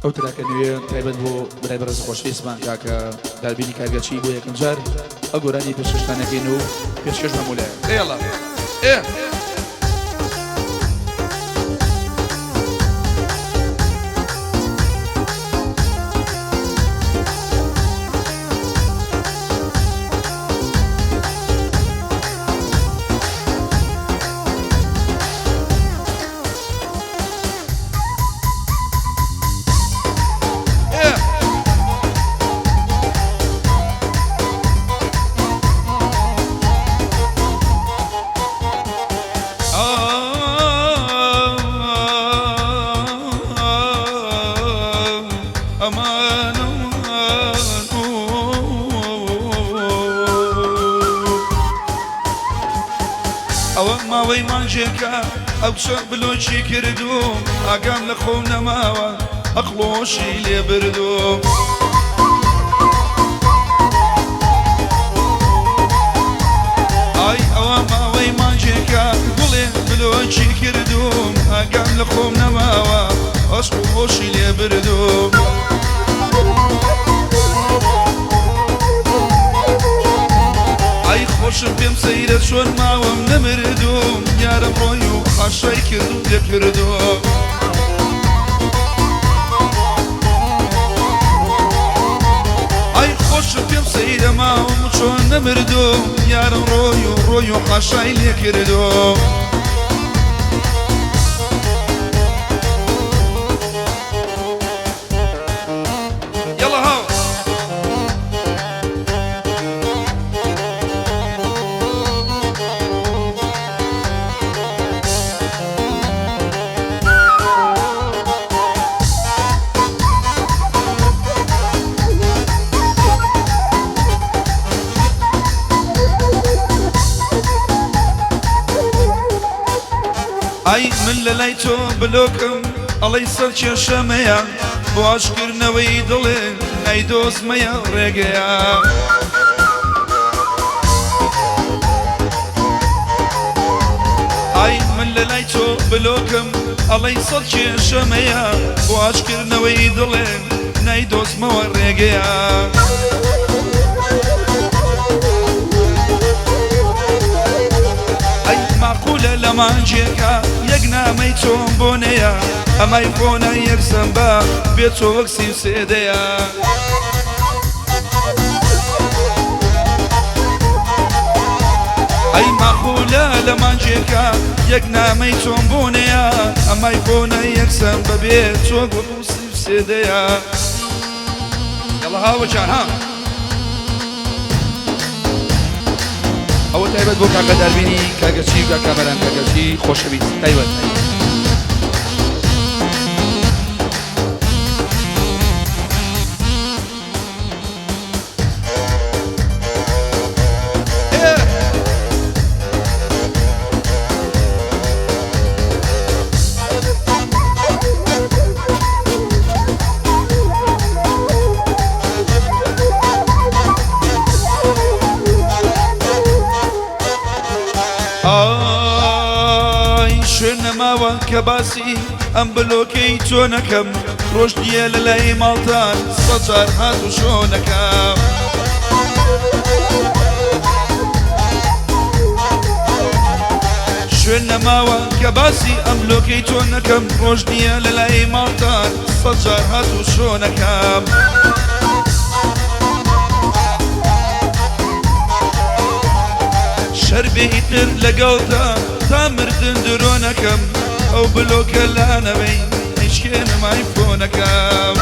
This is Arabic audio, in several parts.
ئەو تراکە نوێن تایبەت بۆ برای بەڕێز خۆشەویستمان کاکە داربینی کارگەچی بۆ یەکەم جار ئەو گۆرانی پێشکەشتانەکەین و پێشکەش مەمولایە ئێڵە ئێ ئەوە ماوەی مانجێکە ئەو چە بلۆچی کردوم ئاگام لە خۆم نەماوە ئەقلۆشی لێ بردوم ئای ئەوە ماوەی مانجێکە گوڵێ بلۆچی کردوم ئاگام لە خۆم نەماوە ئەقلۆشی لێ بردوم خۆشم پێم سەیرە چۆن ماوەم نەمردوم یارم ڕۆی و خاشای کرد و لێ کردوم ئای خۆشم پێم سەیرە ماوەم چۆن نەمردوم یارم ڕۆی و خاشای لێ کردوم ئای من لە لای تۆ بلۆکم ئەڵەی سەر کێشەمەیە بۆ عاشقکردنەوەی دڵێ نایدۆزمەیە ڕێگەیە ئای من لە لای تۆ بلۆکم ئەڵەی سەر کێشەمەیە بۆ عاشقکردنەوەی دڵێ نایدۆزمەوە ڕێگەیە معقولە لە مانجێکە یەک نامەی تۆم بۆ نەیە ئەمای بۆنە یەکسەمبە بێت تۆ وەک سی و سێدەیە ئەی معقولە لە مانجێکە یەک نامەی تۆم بۆ نەیە ئەمای بۆنە یەکسەمبە بێت تۆ وەک سی و سێدەیە یەڵە هاوەجان ها ئەوە تایبەت بۆ کاکە داربینی کارگەچی و کامەران کارگەچی خۆشەویست تایبەت نەماوە کە باسی ئەم بلۆکەی تۆ نەکەم ڕۆژ دیە لە لای ماڵتان سەد جار هات و شۆنەکەم شوێن نەماوە کە باسی ئەم بلۆکەی تۆ نەکەم ڕۆژ دیە لە لای ماڵتان سەد جار هات و شۆنەکەم شەربێیتر لەگەڵتا تا مردن درۆ نەکەم ئەو بلۆکە لا نەبەی هیچکێنم ئایفۆنەکەم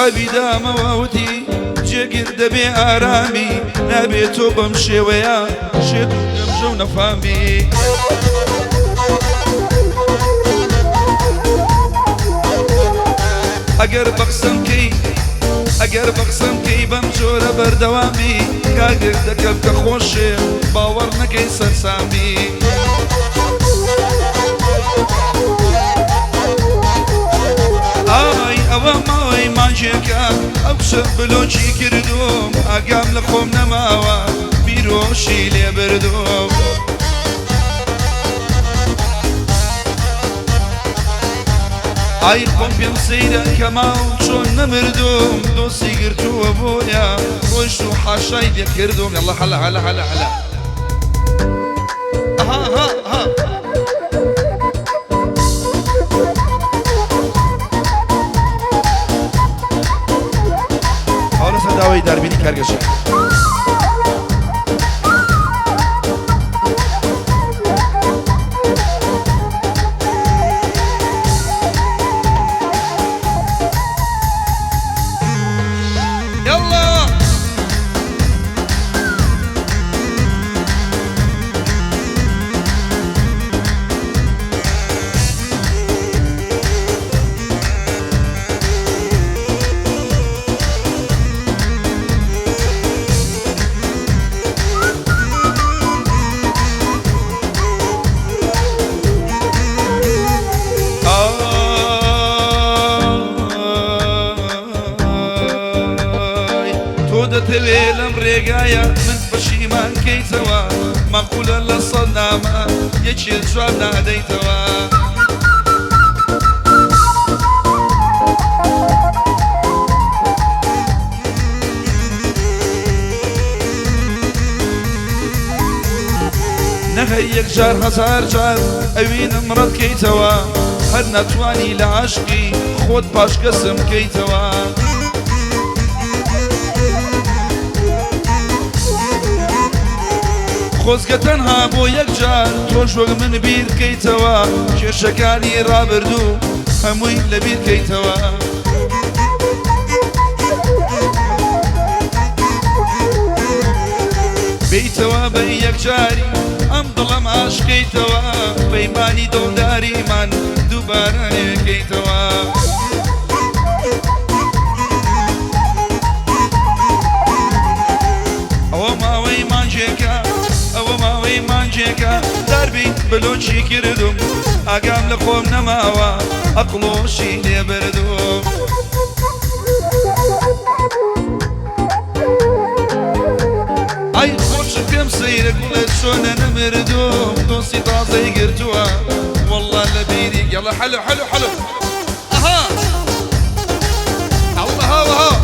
جوابی دامەوەوتی جێگیر دەبێ ئارامی نابێت تۆ بەم شێوەیە شێت و گەمژە و نەفامی ئەگەر بەقسەم کەی بەم جۆرە بەردەوامی کاگێک دەکەم کە خۆشێ باوەڕ نەکەی سەرسامی ئای ئەوە ماوەی مانجێکە ئەو شەو بلۆچی کردوم ئاگام لە خۆم نەماوە بیرۆشی لێ بردوم ئای خۆم پێم سەیرە کە ماو چۆن نەمردوم دۆستی گرتووە بۆیە ڕۆیشت و حاشای لێ کردوم یەڵڵا هەلا هەلا هەلا هەلا ئەها ها ها حاڵە سەرداوای داربینی کارگەشە دەتەوێ لەم ڕێگایە من پەشیمان کەیتەوە مەقولە لە سەد نامە یەکێ جواب نادەیتەوە نەهەی یەک جار هەزار جار ئەوینم ڕەت کەیتەوە هەر نەتوانی لە عاشقی خۆت پاشکەسم کەیتەوە خۆزگە تەنها بۆ یەک جار تۆش وەک من بیر بکەیتەوە کێشەکانی ڕابردوو هەمووی لەبیر بکەیتەوە بیتەوە بە یەک جاری ئەم دڵەم عاشقیتەوە پەیمانی دڵداریمان دووبارە لێکەیتەوە ئەوە ماوەی مانجێکە دەربی بلۆچی کردوم ئاگام لە خۆم نەماوە ئەقڵۆشی لێ بردوم ئای خۆشم پێم سەیرە گوڵێت چۆنە نەمردوم دۆستی تازەی گرتووە وەڵڵا لە بیری یەڵە حەلو حەلو حەلو ئەها ئەوڵە هاوەها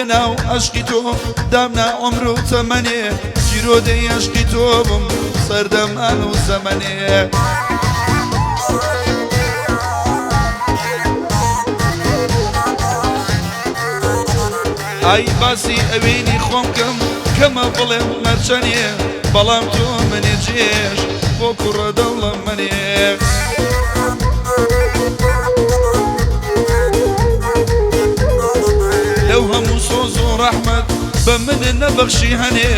بێناو عەشقی تۆ دامنا عومر و تەمەنێ چیرۆدەی عەشقی تۆ بم سەردەمان و زەمەنێ ئای باسی ئەوێنی خۆم کەم کەمە بڵێم نەرچەنێ بەڵام تۆ منێ جێش بۆ کوڕە دەوڵە منێ لەو هەموو سۆز و ڕەحمەت بە من نەبەخشی هەنێ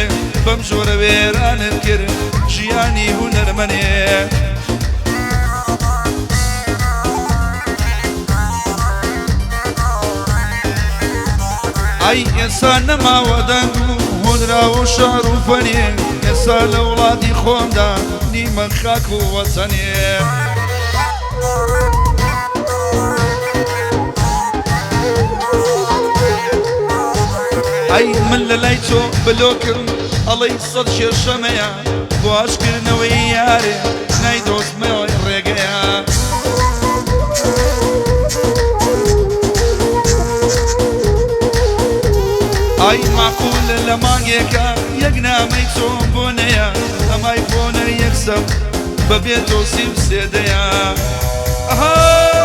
بەم جۆرە وێرانت کرد ژیانی هونەرمەنێ ئای ئێستا نەماوە دەنگ و هۆنراوە و شار و فەنێ ئێستا لە وڵاتی خۆمدا نیمە خاک و وەتەنێ ئەی من لە لای تۆ بلۆکم ئەڵەی سەد شێشەمەیە بۆ عاشقکردنەوەی یارێ نایدۆزمەوەی ڕێگەیە ئای ماقولە لە مانگێکە یەکنامەی چۆن بۆنەیە ئەمای بۆنە یەکسەم بەبێ تۆسیم سێدەیە ئەها